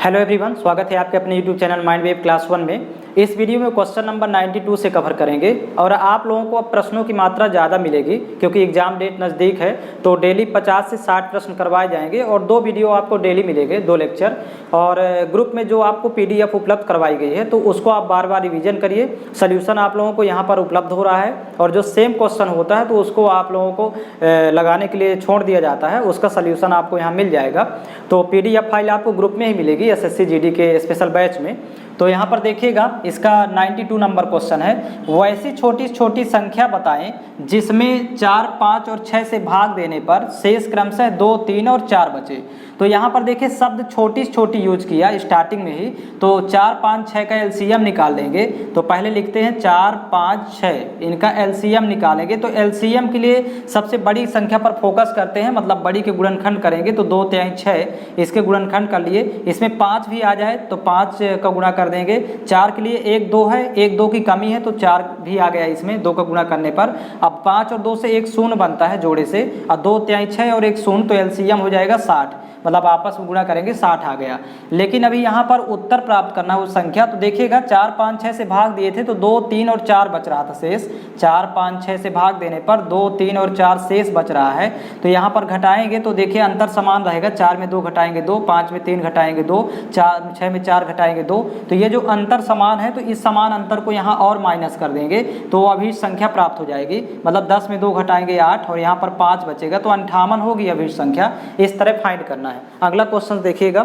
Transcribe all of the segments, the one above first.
Hello everyone, स्वागत है आपके अपने YouTube channel mind wave class 1 में। इस वीडियो में क्वेश्चन नंबर 92 से कवर करेंगे और आप लोगों को अब प्रश्नों की मात्रा ज़्यादा मिलेगी क्योंकि एग्जाम डेट नज़दीक है। तो डेली 50 से 60 प्रश्न करवाए जाएंगे और 2 वीडियो आपको डेली मिलेंगे, 2 लेक्चर। और ग्रुप में जो आपको PDF उपलब्ध करवाई गई है तो उसको आप बार बार रिविजन करिए। सोल्यूशन आप लोगों को यहाँ पर उपलब्ध हो रहा है और जो सेम क्वेश्चन होता है तो उसको आप लोगों को लगाने के लिए छोड़ दिया जाता है, उसका सोल्यूशन आपको यहाँ मिल जाएगा। तो PDF फाइल आपको ग्रुप में ही मिलेगी SSC GD के स्पेशल बैच में। तो यहाँ पर देखिएगा, इसका 92 नंबर क्वेश्चन है। वैसी छोटी छोटी संख्या बताएं जिसमें 4, 5 और 6 से भाग देने पर शेष क्रमशः 2, 3 और 4 बचे। तो यहाँ पर देखिए शब्द छोटी छोटी यूज किया स्टार्टिंग में ही। तो 4, 5, 6 का LCM निकाल लेंगे। तो पहले लिखते हैं 4, 5, 6, इनका LCM निकालेंगे। तो LCM के लिए सबसे बड़ी संख्या पर फोकस करते हैं, मतलब बड़ी के गुणनखंड करेंगे। तो 2 तिहाई 6, इसके गुणनखंड कर लिए। इसमें 5 भी आ जाए तो 5 का गुणा कर देंगे। 4 के लिए 1, 2 है, 1, 2 की कमी है तो 4 भी आ गया इसमें 2 का गुणा करने पर। अब 5 और 2 से एक शून्य बनता है जोड़े से, और 2 तिहाई 6 और एक शून्य, तो LCM हो जाएगा 60, मतलब आपस में गुणा करेंगे 60 आ गया। लेकिन अभी यहाँ पर उत्तर प्राप्त करना है उस संख्या। तो देखिएगा 4, 5, 6 से भाग दिए थे तो 2, 3 और 4 बच रहा था शेष। 4, 5, 6 से भाग देने पर 2, 3 और 4 शेष बच रहा है। तो यहाँ पर घटाएंगे तो देखिए अंतर समान रहेगा। 4 में 2 घटाएंगे 2, 5 में 3 घटाएंगे 2, 6 में 4 घटाएंगे 2। तो ये जो अंतर समान है तो इस समान अंतर को यहाँ और माइनस कर देंगे तो अभी संख्या प्राप्त हो जाएगी। मतलब 10 में 2 घटाएंगे 8 और यहाँ पर 5 बचेगा तो 58 होगी अभी संख्या। इस तरह फाइंड करना है। अगला क्वेश्चन देखिएगा,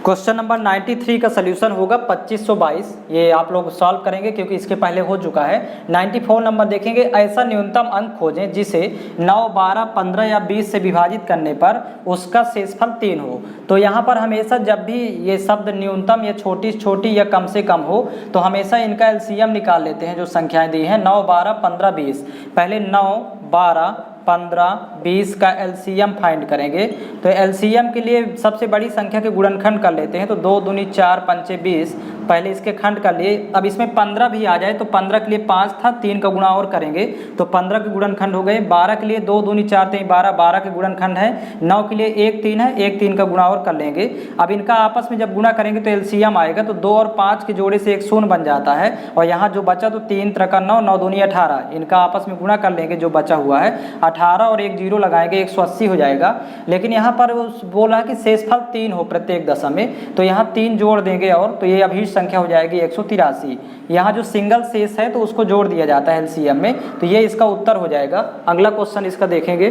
क्वेश्चन नंबर 93 का सलूशन होगा 2522। ये आप लोग सॉल्व करेंगे क्योंकि इसके पहले हो चुका है। 94 नंबर देखेंगे, ऐसा न्यूनतम अंक खोजें जिसे 9, 12, 15 या 20 से विभाजित करने पर उसका शेषफल 3 हो। तो यहाँ पर हमेशा जब भी ये शब्द न्यूनतम या छोटी या कम से कम हो तो हमेशा इनका LCM निकाल लेते हैं। जो संख्याएं दी हैं 9, 12, 15, 20, पहले 9, 12, 15, 20 का LCM फाइंड करेंगे। तो LCM के लिए सबसे बड़ी संख्या के गुणनखंड कर लेते हैं। तो 2 दूनी 4, 5 20, पहले इसके खंड कर लिए। अब इसमें 15 भी आ जाए तो 15 के लिए 5 था, 3 का गुणा और करेंगे तो 15 के गुणनखंड हो गए। 12 के लिए 2 दूनी 4 3 12, 12 के गुणनखंड है। 9 के लिए 1 3 है, 1 3 का गुणा और कर लेंगे। अब इनका आपस में जब गुणा करेंगे तो LCM आएगा। तो 2 और 5 के जोड़े से एक शून्य बन जाता है और यहाँ जो बचा तो 3 3 9, 9 दूनी 18, इनका आपस में गुणा कर लेंगे जो बचा हुआ है। 18 और एक 0 लगाएंगे 180 हो जाएगा। लेकिन यहाँ पर बोला है कि शेषफल 3 हो प्रत्येक दशा में, तो यहाँ 3 जोड़ देंगे और तो ये अभी संख्या हो जाएगी 183। यहाँ जो सिंगल शेष है तो उसको जोड़ दिया जाता है LCM में, तो ये इसका उत्तर हो जाएगा। अगला क्वेश्चन इसका देखेंगे,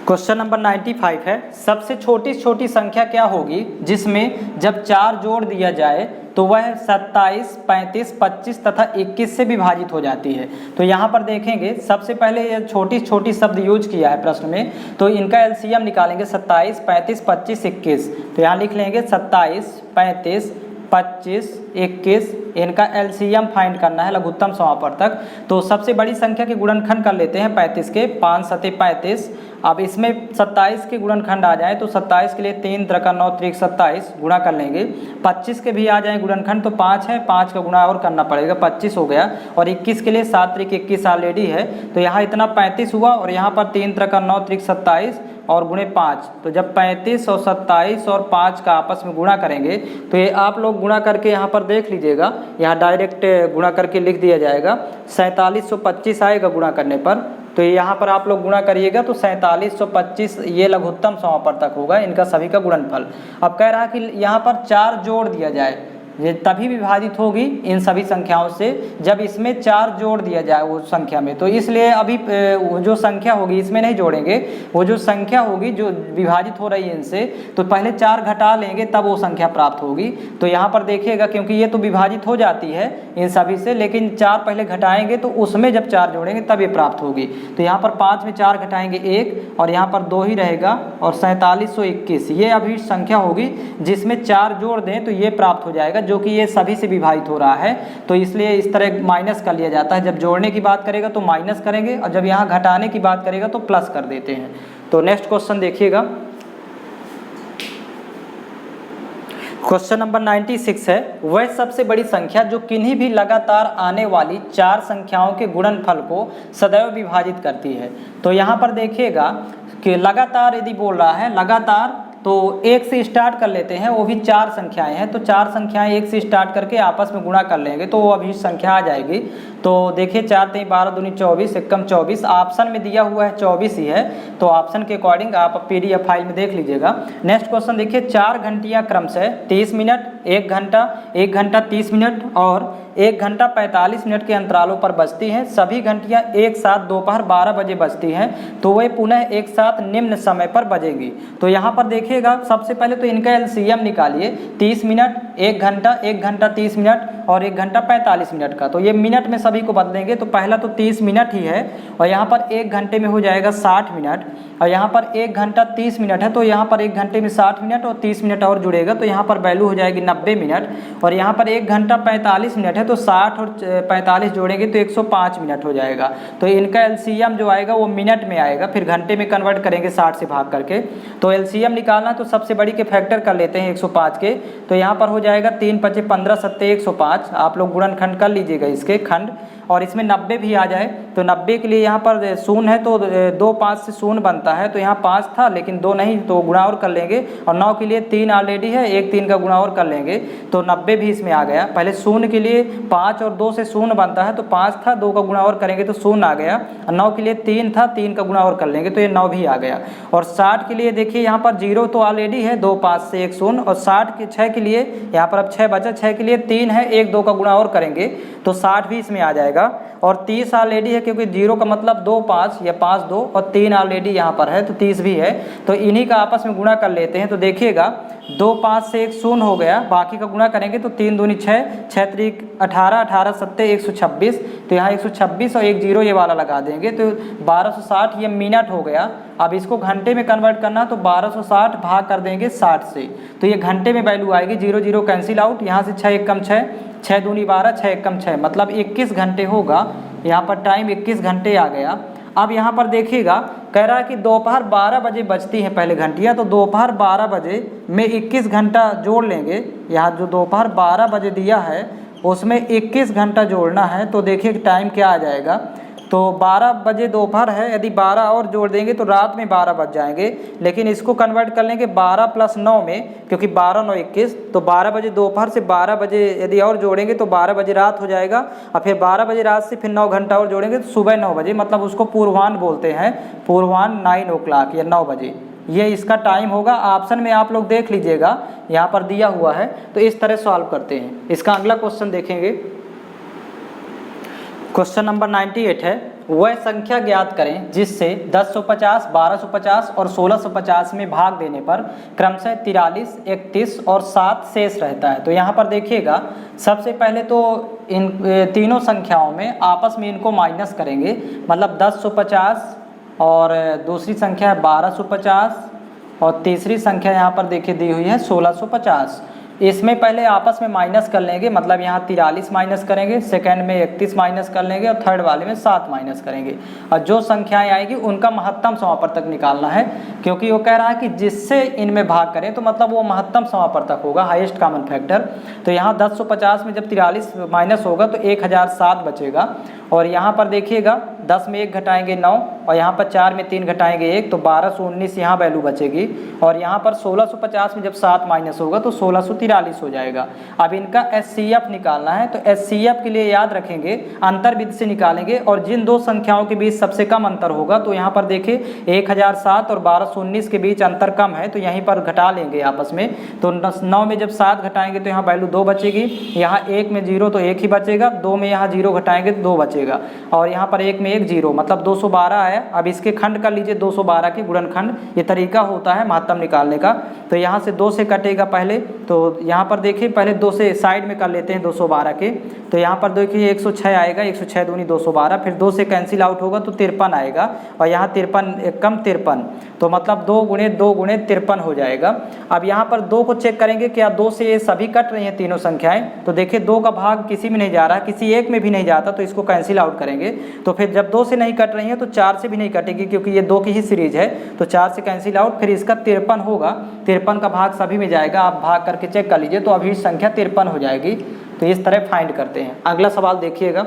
क्वेश्चन नंबर 95 है। सबसे छोटी संख्या क्या होगी जिसमें जब 4 जोड़ दिया जाए तो वह 27, 35, 25 तथा 21 से विभाजित हो जाती है। तो यहाँ पर देखेंगे सबसे पहले ये छोटी शब्द यूज किया है प्रश्न में, तो इनका LCM निकालेंगे 27, 35, 25, 21। तो यहाँ लिख लेंगे 27, 35, 25, 21, इनका LCM फाइंड करना है लघुत्तम समापवर्तक। तो सबसे बड़ी संख्या के गुणनखंड कर लेते हैं 35 के, 5 7 35। अब इसमें 27 के गुणनखंड आ जाए तो 27 के लिए 3 3 9 3 27 गुणा कर लेंगे। 25 के भी आ जाए गुणनखंड तो 5 है, 5 का गुणा और करना पड़ेगा, 25 हो गया। और 21 के लिए 7 3 21 ऑलरेडी है तो यहाँ इतना 35 हुआ और यहाँ पर 3 3 9 3 27 और गुणे 5। तो जब 35 और 27 और 5 का आपस में गुणा करेंगे तो ये आप लोग गुणा करके यहाँ पर देख लीजिएगा, यहाँ डायरेक्ट गुणा करके लिख दिया जाएगा। 4725 आएगा गुणा करने पर, तो यहाँ पर आप लोग गुणा करिएगा तो 4725 ये लघुत्तम समापवर्तक होगा, इनका सभी का गुणनफल। अब कह रहा है कि यहाँ पर 4 जोड़ दिया जाए, ये तभी विभाजित होगी इन सभी संख्याओं से जब इसमें 4 जोड़ दिया जाए वो संख्या में। तो इसलिए अभी वो जो संख्या होगी इसमें नहीं जोड़ेंगे, वो जो संख्या होगी जो विभाजित हो रही है इनसे, तो पहले 4 घटा लेंगे तब वो संख्या प्राप्त होगी। तो यहाँ पर देखिएगा क्योंकि ये तो विभाजित हो जाती है इन सभी से, लेकिन 4 पहले घटाएंगे तो उसमें जब 4 जोड़ेंगे तब ये प्राप्त होगी। तो यहाँ पर 5 में 4 घटाएंगे 1 और यहाँ पर 2 ही रहेगा और 4721 ये अभी संख्या होगी जिसमें 4 जोड़ दें तो ये प्राप्त हो जाएगा, जो कि ये सभी से विभाजित हो रहा है। तो इसलिए इस तरह माइनस कर लिया जाता है। जब जोड़ने की बात करेगा तो माइनस करेंगे और जब यहाँ घटाने की बात करेगा तो प्लस कर देते हैं। तो नेक्स्ट क्वेश्चन देखिएगा, क्वेश्चन नंबर 96 है, वह सबसे बड़ी संख्या जो किन्हीं भी लगातार आने वाली 4 संख्याओं के गुणनफल को सदैव विभाजित करती है। तो यहाँ पर देखिएगा कि लगातार यदि बोल रहा है लगातार, तो एक से स्टार्ट कर लेते हैं, वो भी 4 संख्याएं हैं, तो 4 संख्याएं एक से स्टार्ट करके आपस में गुणा कर लेंगे तो वो अभी संख्या आ जाएगी। तो देखिए 4 3 12 दूनी 24, एकम 24, ऑप्शन में दिया हुआ है 24 ही है, तो ऑप्शन के अकॉर्डिंग आप PDF फाइल में देख लीजिएगा। नेक्स्ट क्वेश्चन देखिए, 4 घंटियाँ क्रमशः 30 मिनट, 1 घंटा, 1 घंटा 30 मिनट और 1 घंटा 45 मिनट के अंतरालों पर बजती हैं। सभी घंटियां एक साथ दोपहर 12 बजे बजती हैं, तो वे पुनः एक साथ निम्न समय पर बजेंगी। तो यहाँ पर देखिएगा सबसे पहले तो इनका LCM निकालिए, 30 मिनट, 1 घंटा, 1 घंटा 30 मिनट और 1 घंटा 45 मिनट का, तो ये मिनट में सभी को बदलेंगे। तो पहला तो 30 मिनट ही है और यहाँ पर 1 घंटे में हो जाएगा 60 मिनट और यहाँ पर 1 घंटा 30 मिनट है, तो यहाँ पर 1 घंटे में 60 मिनट और 30 मिनट और जुड़ेगा, तो यहाँ पर वैल्यू हो जाएगी 90 मिनट। और यहाँ पर 1 घंटा 45 मिनट है, तो 60 और 45 जोड़ेंगे तो 105 मिनट हो जाएगा। तो इनका LCM जो आएगा वो मिनट में आएगा, फिर घंटे में कन्वर्ट करेंगे 60 से भाग करके। तो LCM निकालना तो सबसे बड़ी के फैक्टर कर लेते हैं 105 के, तो यहाँ पर हो जाएगा 3 5 15 7 105। आप लोग गुणनखंड कर लीजिएगा इसके खंड, और इसमें 90 भी आ जाए तो 90 के लिए यहाँ पर शून्य है, तो 2 5 से शून्य बनता है, तो यहाँ 5 था लेकिन 2 नहीं, तो गुणा और कर लेंगे। और 9 के लिए 3 ऑलरेडी है, 1 3 का गुणा और कर लेंगे, तो 90 भी इसमें आ गया। पहले शून्य के लिए 5 और 2 से शून्य बनता है, तो 5 था, 2 का गुणा और करेंगे तो शून्य आ गया। और 9 के लिए 3 था, 3 का गुणा और कर लेंगे तो ये 9 भी आ गया। और 60 के लिए देखिए यहाँ पर 0 तो ऑलरेडी है, 2 5 से 1 शून्य, और 6 के लिए यहाँ पर अब 6 बचा, 6 के लिए 3 है, 1 2 का गुणा और करेंगे तो 60 भी इसमें आ जाएगा। और 30 ऑलरेडी है, क्योंकि 0 का मतलब 2 5 या 5 2 और 3 ऑलरेडी यहाँ पर है, तो 30 भी है, तो इन्हीं का आपस में गुणा कर लेते हैं। तो देखिएगा 2 5 से 1 शून्य हो गया, बाकी का गुणा करेंगे तो 3 दूनी 6, 6 3 18, 18 7 126, तो यहाँ 126 और 1 0 ये वाला लगा देंगे, तो 1260 ये मिनट हो गया। अब इसको घंटे में कन्वर्ट करना, तो 1260 भाग कर देंगे 60 से, तो ये घंटे में वैल्यू आएगी। 0 0 कैंसिल आउट, यहाँ से 6 1 कम 6, 6 दूनी 12, 6 1 कम 6, मतलब 21 घंटे होगा। यहाँ पर टाइम 21 घंटे आ गया। अब यहाँ पर देखिएगा कह रहा है कि दोपहर 12 बजे बजती हैं पहले घंटियाँ, तो दोपहर 12 बजे में 21 घंटा जोड़ लेंगे। यहाँ जो दोपहर 12 बजे दिया है उसमें 21 घंटा जोड़ना है, तो देखिए टाइम क्या आ जाएगा। तो 12 बजे दोपहर है, यदि 12 और जोड़ देंगे तो रात में 12 बज जाएंगे, लेकिन इसको कन्वर्ट कर लेंगे 12 + 9 में, क्योंकि 12 9 21, तो 12 बजे दोपहर से 12 बजे यदि और जोड़ेंगे तो 12 बजे रात हो जाएगा, और फिर 12 बजे रात से फिर 9 घंटा और जोड़ेंगे तो सुबह 9 बजे, मतलब उसको पूर्वाह्न बोलते हैं, पूर्वाह्न 9 o'clock या 9 बजे, ये इसका टाइम होगा। ऑप्शन में आप लोग देख लीजिएगा, यहाँ पर दिया हुआ है, तो इस तरह सॉल्व करते हैं। इसका अगला क्वेश्चन देखेंगे, क्वेश्चन नंबर 98 है, वह संख्या ज्ञात करें जिससे 1050, 1250 और 1650 में भाग देने पर क्रमशः 43, 31 और 7 शेष रहता है। तो यहाँ पर देखिएगा सबसे पहले तो इन तीनों संख्याओं में आपस में इनको माइनस करेंगे, मतलब 1050 और दूसरी संख्या है 1250 और तीसरी संख्या यहाँ पर देखिए दी हुई है 1650। इसमें पहले आपस में माइनस कर लेंगे, मतलब यहाँ 43 माइनस करेंगे, सेकंड में 31 माइनस कर लेंगे और थर्ड वाले में 7 माइनस करेंगे, और जो संख्याएं आएगी उनका महत्तम समापवर्तक निकालना है, क्योंकि वो कह रहा है कि जिससे इनमें भाग करें तो मतलब वो महत्तम समापवर्तक होगा, हाईएस्ट कॉमन फैक्टर। तो यहाँ 1050 में जब 43 माइनस होगा तो 1007 बचेगा, और यहाँ पर देखिएगा 10 में 1 घटाएंगे 9, और यहाँ पर 4 में 3 घटाएंगे 1, तो 1219 यहाँ वैल्यू बचेगी। और यहाँ पर 1650 में जब 7 माइनस होगा तो 1643 हो जाएगा। अब इनका SCF निकालना है, तो SCF के लिए याद रखेंगे अंतर विधि से निकालेंगे, और जिन दो संख्याओं के बीच सबसे कम अंतर होगा, तो यहाँ पर देखिए 1007 और 1219 के बीच अंतर कम है, तो यहीं पर घटा लेंगे आपस में। तो 9 में जब 7 घटाएंगे तो यहाँ वैल्यू 2 बचेगी, यहाँ 1 में 0 तो 1 ही बचेगा, 2 में यहाँ 0 घटाएंगे तो 2 बचेगा, और यहाँ पर 1 में 1 0, मतलब 212 आया। अब इसके खंड कर लीजिए 212 के गुणनखंड, ये तरीका होता है महत्तम निकालने का। तो यहाँ से 2 से कटेगा पहले, तो यहाँ पर देखिए पहले 2 से साइड में कर लेते हैं 212 के, तो यहाँ पर देखिए 106 आएगा, 106 दूनी 212, फिर 2 से कैंसिल आउट होगा तो 53 आएगा, और यहाँ 53 कम 53, तो मतलब 2 गुणे 2 गुणे 53 हो जाएगा। अब यहाँ पर 2 को चेक करेंगे, क्या 2 से ये सभी कट रही हैं तीनों संख्याएं, तो देखिए 2 का भाग किसी में नहीं जा रहा है, किसी एक में भी नहीं जाता, तो इसको कैंसिल आउट करेंगे। तो फिर जब जब 2 से नहीं कट रही है तो 4 से भी नहीं कटेगी, क्योंकि ये 2 की ही सीरीज है, तो 4 से कैंसिल आउट। फिर इसका 53 होगा, 53 का भाग सभी में जाएगा, आप भाग करके चेक कर लीजिए, तो अभी संख्या 53 हो जाएगी। तो इस तरह फाइंड करते हैं। अगला सवाल देखिएगा,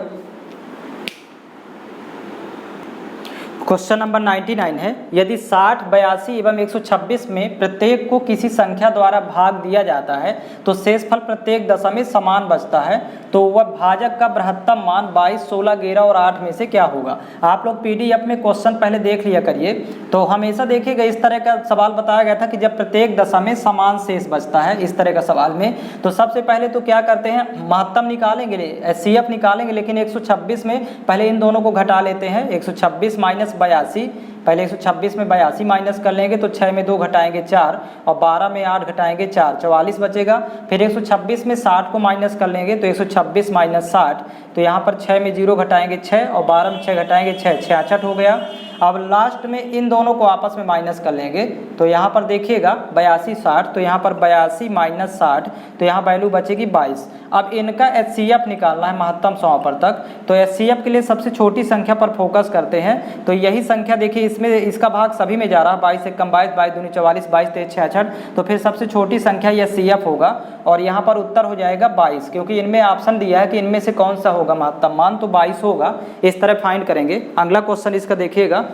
क्वेश्चन नंबर 99 है, यदि 60, 82 एवं 126 में प्रत्येक को किसी संख्या द्वारा भाग दिया जाता है तो शेषफल प्रत्येक दशा में समान बचता है, तो वह भाजक का बृहत्तम मान 22, 16, 11 और 8 में से क्या होगा। आप लोग पीडीएफ में क्वेश्चन पहले देख लिया करिए। तो हमेशा देखिएगा इस तरह का सवाल बताया गया था कि जब प्रत्येक दशा में समान शेष बचता है, इस तरह का सवाल में, तो सबसे पहले तो क्या करते हैं, महत्तम निकालेंगे, एचसीएफ निकालेंगे, लेकिन 126 में पहले इन दोनों को घटा लेते हैं। 126 माइनस 82, पहले 126 में 82 माइनस कर लेंगे तो 6 में 2 घटाएंगे 4 और 12 में 8 घटाएंगे 4, 44 बचेगा। फिर 126 में 60 को माइनस कर लेंगे तो 126 माइनस 60, तो यहाँ पर 6 में 0 घटाएंगे 6 और 12 में 6 घटाएंगे 6, 66 हो गया। अब लास्ट में इन दोनों को आपस में माइनस कर लेंगे, तो यहाँ पर देखिएगा 82, 60, तो यहाँ पर 82 माइनस 60, तो यहाँ वैल्यू बचेगी 22। अब इनका एचसीएफ निकालना है महत्तम समापवर्तक, तो एचसीएफ के लिए सबसे छोटी संख्या पर फोकस करते हैं। तो यही संख्या देखिए, इसमें इसका भाग सभी में जा रहा है, 22 एकम 22, 22 दूनी 44, 22 तेज 66, तो फिर सबसे छोटी संख्या एचसीएफ होगा और यहाँ पर उत्तर हो जाएगा 22, क्योंकि इनमें ऑप्शन दिया है कि इनमें से कौन सा होगा महत्तम मान, तो 22 होगा। इस तरह फाइंड करेंगे। अगला क्वेश्चन इसका देखिएगा,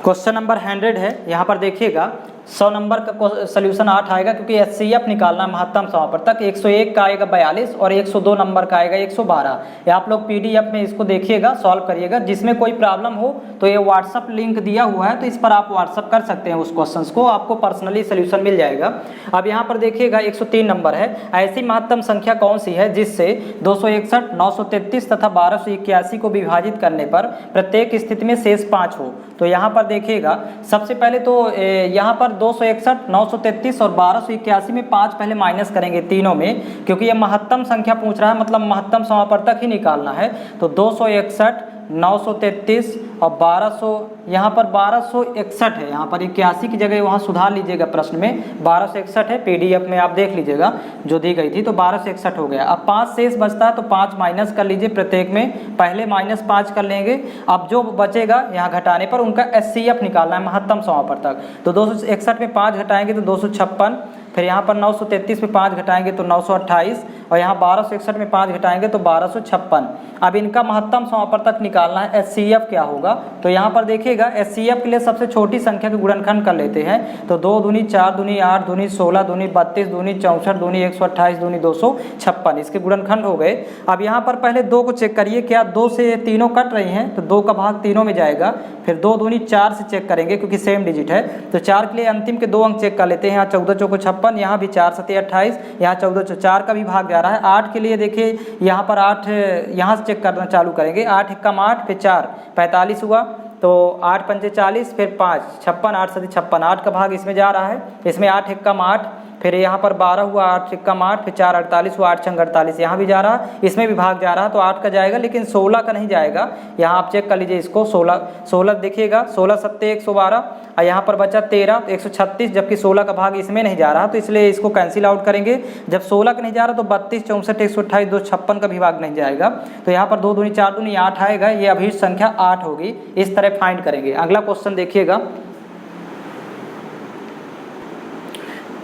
क्वेश्चन नंबर 100 है। यहाँ पर देखिएगा 100 नंबर का सोल्यूशन 8 आएगा, क्योंकि एचसीएफ निकालना महत्तम समापवर्तक। 101 का आएगा 42 और 102 नंबर का आएगा 112। ये आप लोग पीडीएफ में इसको देखिएगा, सॉल्व करिएगा। जिसमें कोई प्रॉब्लम हो तो ये व्हाट्सअप लिंक दिया हुआ है, तो इस पर आप व्हाट्सअप कर सकते हैं उस क्वेश्चन को, आपको पर्सनली सोल्यूशन मिल जाएगा। अब यहाँ पर देखिएगा 103 नंबर है, ऐसी महत्तम संख्या कौन सी है जिससे 261, 933 तथा 1281 को विभाजित करने पर प्रत्येक स्थिति में शेष 5 हो। तो यहाँ पर देखिएगा सबसे पहले तो यहाँ पर 261, 933 और 1281 में 5 पहले माइनस करेंगे तीनों में, क्योंकि ये महत्तम संख्या पूछ रहा है, मतलब महत्तम समापवर्तक ही निकालना है। तो 261, 933 और 1200, यहाँ पर 1261 है, यहाँ पर 81 की जगह वहाँ सुधार लीजिएगा, प्रश्न में 1261 है, पीडीएफ में आप देख लीजिएगा जो दी गई थी, तो 1261 हो गया। अब 5 शेष बचता है तो 5 माइनस कर लीजिए प्रत्येक में, पहले माइनस 5 कर लेंगे। अब जो बचेगा यहाँ घटाने पर उनका एचसीएफ निकालना है महत्तम समापवर्तक। तो 261 में 5 घटाएंगे तो 256, फिर यहाँ पर 933 में 5 घटाएंगे तो 928 और यहाँ 1261 में 5 घटाएंगे तो 1256। अब इनका महत्तम समापवर्तक निकालना है, एचसीएफ क्या होगा। तो यहाँ पर देखिएगा एचसीएफ के लिए सबसे छोटी संख्या के गुणनखंड कर लेते हैं। तो 2 दूनी 4 दूनी 8 दूनी 16 दूनी 32 दूनी 64 दूनी 128 दूनी 256, इसके गुणनखंड हो गए। अब यहाँ पर पहले 2 को चेक करिए, क्या 2 से तीनों कट रही हैं, तो 2 का भाग तीनों में जाएगा। फिर 2 दूनी 4 से चेक करेंगे, क्योंकि सेम डिजिट है, तो 4 के लिए अंतिम के 2 अंक चेक कर लेते हैं। यहाँ 14 चौको 56, यहाँ भी 4 7 28, यहाँ 14 चौ 4 का भी भाग जा रहा है। 8 के लिए देखिए यहाँ पर 8 यहाँ से चेक करना चालू करेंगे, 8 एकम 8 फिर 4 45 हुआ, तो 8 पंचे 40 फिर 5 56, 8 7 56, 8 का भाग इसमें जा रहा है, इसमें 8 एकम 8, फिर यहाँ पर 12 हुआ, 8 एकम 8, फिर 4 48 हुआ, 8 छंग 48, यहाँ भी जा रहा, इसमें भी भाग जा रहा, तो 8 का जाएगा, लेकिन 16 का नहीं जाएगा। यहाँ आप चेक कर लीजिए इसको, 16 देखिएगा, 16 सत्ते 112 और यहाँ पर बचा 13 तो 136, जबकि 16 का भाग इसमें नहीं जा रहा, तो इसलिए इसको कैंसिल आउट करेंगे। जब 16 का नहीं जा रहा तो 32 64 128 256 का भी भाग नहीं जाएगा, तो यहाँ पर 2 दूनी 4 दूनी 8 आएगा, ये अभी संख्या 8 होगी। इस तरह फाइंड करेंगे। अगला क्वेश्चन देखिएगा,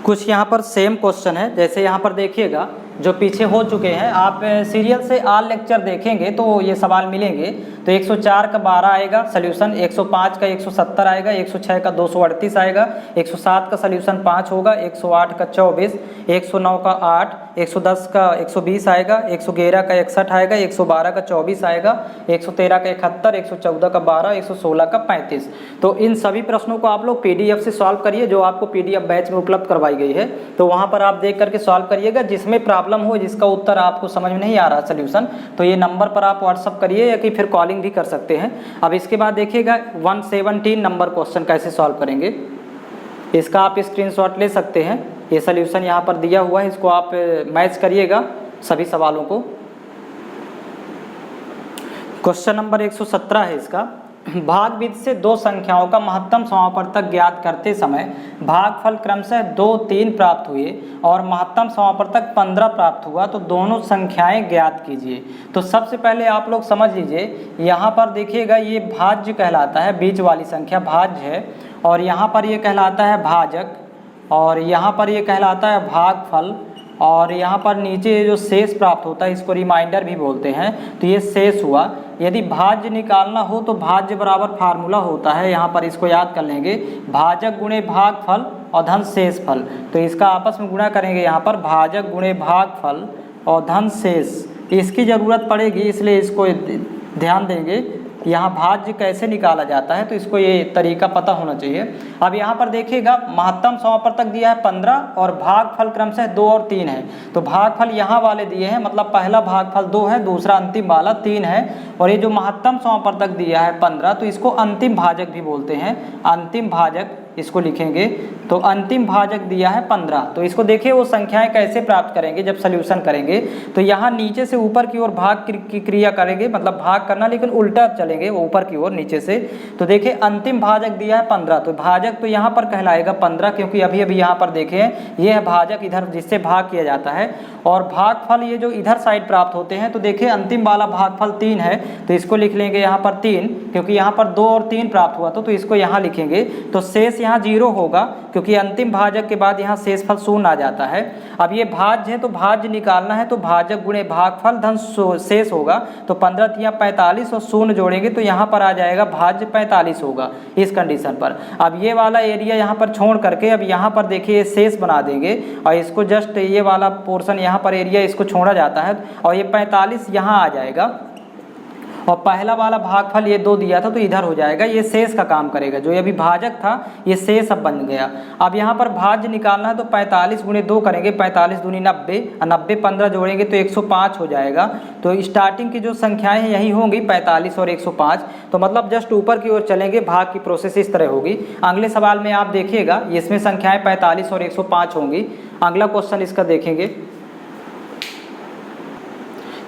कुछ यहाँ पर सेम क्वेश्चन है, जैसे यहाँ पर देखिएगा जो पीछे हो चुके हैं, आप सीरियल से आल लेक्चर देखेंगे तो ये सवाल मिलेंगे। तो 104 का 12 आएगा सल्यूशन, 105 का 170 आएगा, 106 का 238 आएगा, 107 का सल्यूशन 5 होगा, 108 का 24, 109 का 8, 110 का 120 आएगा, 111 का 61 आएगा, 112 का 24 आएगा, 113 का 71, 114 का 12, 116 का 35। तो इन सभी प्रश्नों को आप लोग पीडीएफ से सॉल्व करिए, जो आपको पीडीएफ बैच में उपलब्ध करवाई गई है, तो वहाँ पर आप देख करके सॉल्व करिएगा। जिसमें प्रॉब्लम हो, जिसका उत्तर आपको समझ में नहीं आ रहा सोल्यूशन, तो ये नंबर पर आप व्हाट्सअप करिए या कि फिर कॉलिंग भी कर सकते हैं। अब इसके बाद देखिएगा 117 नंबर क्वेश्चन कैसे सॉल्व करेंगे, इसका आप स्क्रीनशॉट ले सकते हैं। ये सोल्यूशन यहाँ पर दिया हुआ है, इसको आप मैच करिएगा सभी सवालों को। क्वेश्चन नंबर 117 है इसका, भागविधि से दो संख्याओं का महत्तम समापवर्तक ज्ञात करते समय भागफल क्रमशः 2, 3 प्राप्त हुए और महत्तम समापवर्तक 15 प्राप्त हुआ, तो दोनों संख्याएं ज्ञात कीजिए। तो सबसे पहले आप लोग समझ लीजिए, यहाँ पर देखिएगा ये भाज्य कहलाता है, बीच वाली संख्या भाज्य है, और यहाँ पर ये कहलाता है भाजक, और यहाँ पर ये कहलाता है भागफल, और यहाँ पर नीचे जो शेष प्राप्त होता है इसको रिमाइंडर भी बोलते हैं, तो ये शेष हुआ। यदि भाज्य निकालना हो तो भाज्य बराबर फार्मूला होता है, यहाँ पर इसको याद कर लेंगे, भाजक गुणे भागफल और धन शेष फल। तो इसका आपस में गुणा करेंगे, यहाँ पर भाजक गुणे भागफल और धन शेष, इसकी ज़रूरत पड़ेगी इसलिए इसको ध्यान देंगे। यहाँ भाज्य कैसे निकाला जाता है तो इसको ये तरीका पता होना चाहिए। अब यहाँ पर देखिएगा महत्तम समापवर्तक दिया है 15 और भागफल क्रमशः 2 और 3 है। तो भागफल यहाँ वाले दिए हैं, मतलब पहला भागफल 2 है, दूसरा अंतिम वाला 3 है, और ये जो महत्तम समापवर्तक दिया है 15, तो इसको अंतिम भाजक भी बोलते हैं, अंतिम भाजक इसको लिखेंगे। तो अंतिम भाजक दिया है 15, तो इसको देखिए वो संख्याएं कैसे प्राप्त करेंगे जब सॉल्यूशन करेंगे। तो यहाँ नीचे से ऊपर की ओर भाग की क्रिया करेंगे, मतलब भाग करना लेकिन उल्टा चलेंगे, ऊपर की ओर नीचे से। तो देखिए अंतिम भाजक दिया है 15, तो भाजक तो यहाँ पर कहलाएगा 15, क्योंकि अभी अभी यहाँ पर देखें ये है भाजक इधर जिससे भाग किया जाता है, और भागफल ये जो इधर साइड प्राप्त होते हैं। तो देखिए अंतिम वाला भागफल 3 है, तो इसको लिख लेंगे यहाँ पर 3, क्योंकि यहाँ पर 2 और 3 प्राप्त हुआ तो इसको यहाँ लिखेंगे। तो शेष यहाँ 0 होगा, क्योंकि अंतिम भाजक के बाद यहाँ शेषफल 0 आ जाता है। अब ये भाज्य है तो भाज्य निकालना है, तो भाजक गुणे भागफल धन शेष होगा। तो 15 तिया 45 और 0 जोड़ेंगे तो यहाँ पर आ जाएगा भाज्य 45 होगा इस कंडीशन पर। अब ये वाला एरिया यहाँ पर छोड़ करके अब यहाँ पर देखिए शेष बना देंगे, और इसको जस्ट ये वाला पोर्शन यहाँ पर एरिया इसको छोड़ा जाता है, और ये 45 यहाँ आ जाएगा, और पहला वाला भागफल ये 2 दिया था तो इधर हो जाएगा, ये शेष का काम करेगा। जो ये अभी भाजक था ये शेष अब बन गया। अब यहाँ पर भाज्य निकालना है तो 45 गुणे 2 करेंगे, 45 दूनी 90, 90 15 जोड़ेंगे तो 105 हो जाएगा। तो स्टार्टिंग की जो संख्याएं हैं यही होंगी 45 और 105, तो मतलब जस्ट ऊपर की ओर चलेंगे, भाग की प्रोसेस इस तरह होगी। अगले सवाल में आप देखिएगा इसमें संख्याएं 45 और 105 होंगी। अगला क्वेश्चन इसका देखेंगे,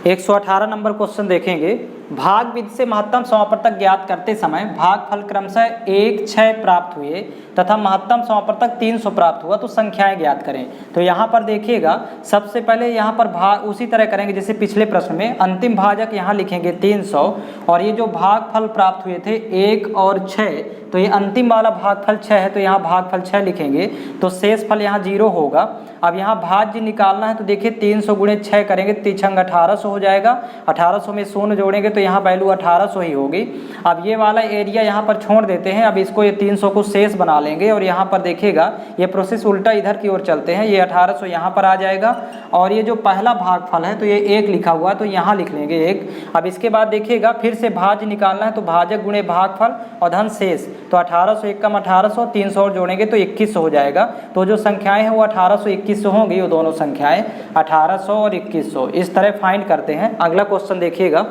118 नंबर क्वेश्चन देखेंगे। भागविधि से महत्तम समापवर्तक ज्ञात करते समय भागफल क्रमशः 1, 6 प्राप्त हुए तथा महत्तम समापवर्तक 300 प्राप्त हुआ, तो संख्याएं ज्ञात करें। तो यहाँ पर देखिएगा सबसे पहले यहाँ पर भाग उसी तरह करेंगे जैसे पिछले प्रश्न में, अंतिम भाजक यहाँ लिखेंगे 300, और ये जो भागफल प्राप्त हुए थे 1 और 6, तो ये अंतिम वाला भागफल 6 है तो यहाँ भागफल 6 लिखेंगे, तो शेष फल यहाँ 0 होगा। अब यहाँ भाज्य निकालना है तो देखिए 300 गुणे 6 करेंगे, 3 छंग 1800 हो जाएगा, 1800 में 0 जोड़ेंगे तो यहाँ वैल्यू 1800 ही होगी। अब ये वाला एरिया यहाँ पर छोड़ देते हैं, अब इसको ये 300 को शेष बना लेंगे, और यहाँ पर देखिएगा ये प्रोसेस उल्टा इधर की ओर चलते हैं, ये 1800 यहाँ पर आ जाएगा, और ये जो पहला भागफल है तो ये 1 लिखा हुआ है तो यहाँ लिख लेंगे 1। अब इसके बाद देखिएगा फिर से भाज्य निकालना है तो भाजक गुणे भागफल और धन शेष, तो 1800 1 कम 1800, 300 और जोड़ेंगे तो 2100 हो जाएगा। तो जो संख्याएं हैं वो 1800 2100 होंगी, वो दोनों संख्याएं 1800 और 2100 इस तरह फाइंड करते हैं। अगला क्वेश्चन देखिएगा,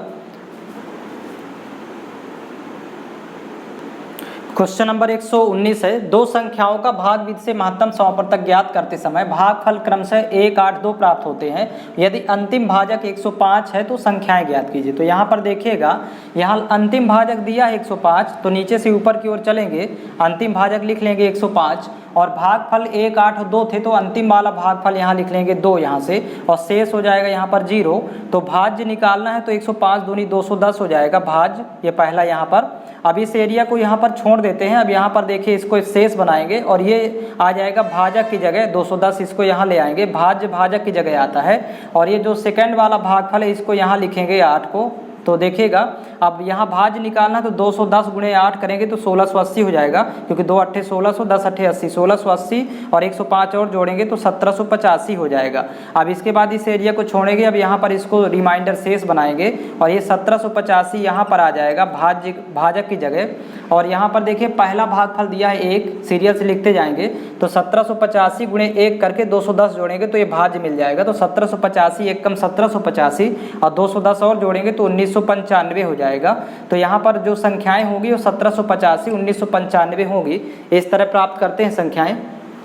क्वेश्चन नंबर 119 है। दो संख्याओं का भागविधि से महत्तम समापवर्तक ज्ञात करते समय भागफल क्रमशः 1, 8, 2 प्राप्त होते हैं। यदि अंतिम भाजक 105 है तो संख्याएं ज्ञात कीजिए। तो यहाँ पर देखिएगा, यहाँ अंतिम भाजक दिया है 105, तो नीचे से ऊपर की ओर चलेंगे, अंतिम भाजक लिख लेंगे 105, और भागफल 1, 8 और 2 थे तो अंतिम वाला भागफल यहाँ लिख लेंगे 2 यहाँ से, और शेष हो जाएगा यहाँ पर 0। तो भाज्य निकालना है तो 105 दूनी 210 हो जाएगा भाज्य, ये पहला यहाँ पर। अब इस एरिया को यहाँ पर छोड़ देते हैं, अब यहाँ पर देखिए इसको शेष बनाएंगे, और ये आ जाएगा भाजक की जगह 210, इसको यहाँ ले आएंगे, भाज्य भाजक की जगह आता है, और ये जो सेकंड वाला भागफल है इसको यहाँ लिखेंगे 8 को। तो देखिएगा अब यहाँ भाज्य निकालना तो 210 गुणे 8 करेंगे तो 1680 हो जाएगा, क्योंकि 2 8 1600, 10 8 80, 1680 और 105 और जोड़ेंगे तो 1785 हो जाएगा। अब इसके बाद इस एरिया को छोड़ेंगे, अब यहाँ पर इसको रिमाइंडर शेष बनाएंगे, और ये 1785 यहाँ पर आ जाएगा भाजक की जगह। और यहाँ पर देखिए पहला भागफल दिया है 1, सीरियल से लिखते जाएंगे, तो 1785 गुणे 1 करके 210 जोड़ेंगे तो ये भाज्य मिल जाएगा। तो 1785 1 कम 1785 और 210 और जोड़ेंगे तो 1995 हो जाएगा। तो यहाँ पर जो संख्याएं होंगी वो 1785 1995 होगी। इस तरह प्राप्त करते हैं संख्याएं।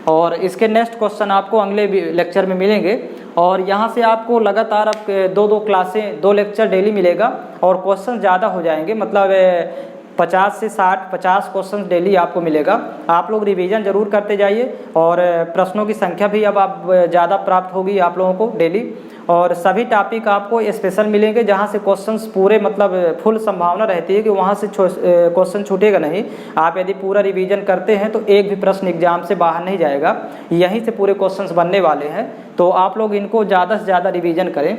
और इसके नेक्स्ट क्वेश्चन आपको अगले लेक्चर में मिलेंगे, और यहाँ से आपको लगातार आप 2 क्लासें 2 लेक्चर डेली मिलेगा, और क्वेश्चन ज़्यादा हो जाएंगे, मतलब 50 से 50 क्वेश्चन डेली आपको मिलेगा। आप लोग रिवीजन जरूर करते जाइए और प्रश्नों की संख्या भी अब आप ज़्यादा प्राप्त होगी आप लोगों को डेली। और सभी टॉपिक आपको स्पेशल मिलेंगे जहां से क्वेश्चंस पूरे मतलब फुल संभावना रहती है कि वहां से क्वेश्चन छूटेगा नहीं। आप यदि पूरा रिवीजन करते हैं तो एक भी प्रश्न एग्जाम से बाहर नहीं जाएगा, यहीं से पूरे क्वेश्चंस बनने वाले हैं। तो आप लोग इनको ज़्यादा से ज़्यादा रिवीजन करें।